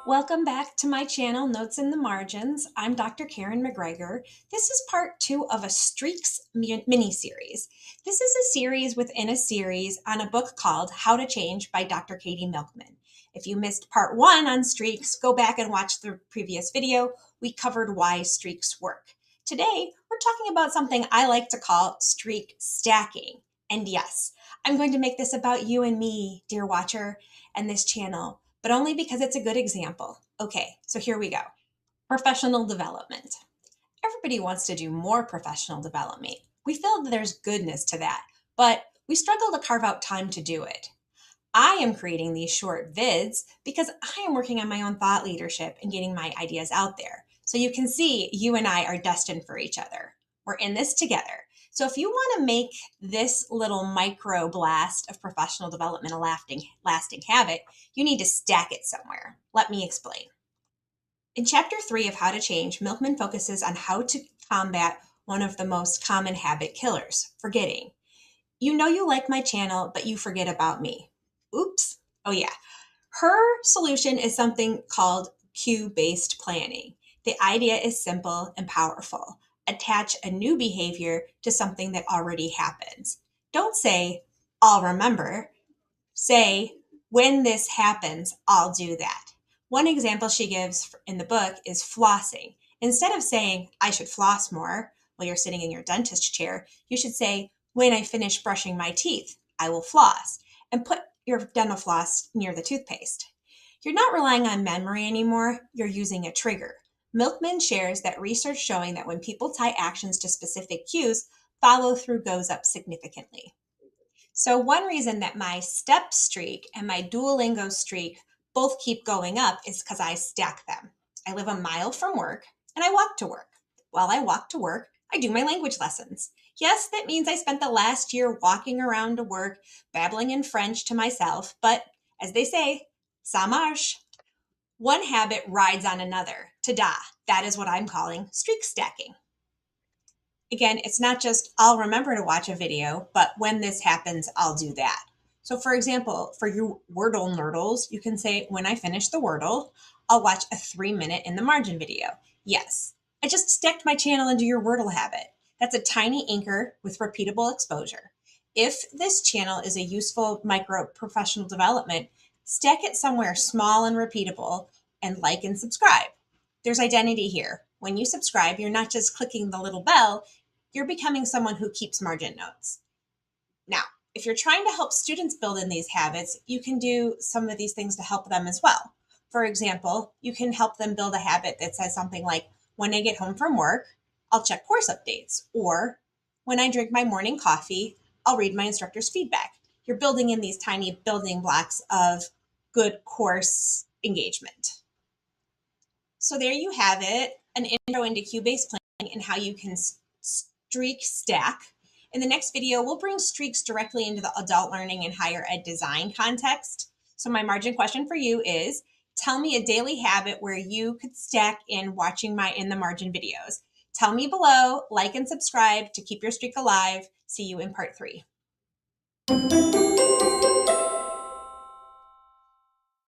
Welcome back to my channel, Notes in the Margins. I'm Dr. Karen McGregor. This is part 2 of a Streaks mini-series. This is a series within a series on a book called How to Change by Dr. Katy Milkman. If you missed part 1 on streaks, go back and watch the previous video. We covered why streaks work. Today, we're talking about something I like to call streak stacking. And yes, I'm going to make this about you and me, dear watcher, and this channel, but only because it's a good example. Okay, so here we go. Professional development. Everybody wants to do more professional development. We feel that there's goodness to that, but we struggle to carve out time to do it. I am creating these short vids because I am working on my own thought leadership and getting my ideas out there. So you can see you and I are destined for each other. We're in this together. So if you want to make this little micro blast of professional development a lasting habit, you need to stack it somewhere. Let me explain. In Chapter 3 of How to Change, Milkman focuses on how to combat one of the most common habit killers, forgetting. You know you like my channel, but you forget about me. Oops. Oh yeah. Her solution is something called cue-based planning. The idea is simple and powerful. Attach a new behavior to something that already happens. Don't say, I'll remember. Say, when this happens, I'll do that. One example she gives in the book is flossing. Instead of saying, I should floss more while you're sitting in your dentist chair, you should say, when I finish brushing my teeth, I will floss, and put your dental floss near the toothpaste. You're not relying on memory anymore, you're using a trigger. Milkman shares that research showing that when people tie actions to specific cues, follow through goes up significantly. So one reason that my step streak and my Duolingo streak both keep going up is because I stack them. I live a mile from work and I walk to work. While I walk to work, I do my language lessons. Yes, that means I spent the last year walking around to work, babbling in French to myself, but as they say, ça marche. One habit rides on another. Ta-da! That is what I'm calling streak stacking. Again, it's not just I'll remember to watch a video, but when this happens, I'll do that. So for example, for you Wordle nerdles, you can say, when I finish the Wordle, I'll watch a 3-minute in the margin video. Yes, I just stacked my channel into your Wordle habit. That's a tiny anchor with repeatable exposure. If this channel is a useful micro professional development, stack it somewhere small and repeatable and like and subscribe. There's identity here. When you subscribe, you're not just clicking the little bell, you're becoming someone who keeps margin notes. Now, if you're trying to help students build in these habits, you can do some of these things to help them as well. For example, you can help them build a habit that says something like, when I get home from work, I'll check course updates, or when I drink my morning coffee, I'll read my instructor's feedback. You're building in these tiny building blocks of good course engagement. So there you have it, an intro into cue-based planning and how you can streak stack. In the next video, we'll bring streaks directly into the adult learning and higher ed design context. So my margin question for you is, tell me a daily habit where you could stack in watching my In the Margin videos. Tell me below, like and subscribe to keep your streak alive. See you in part 3.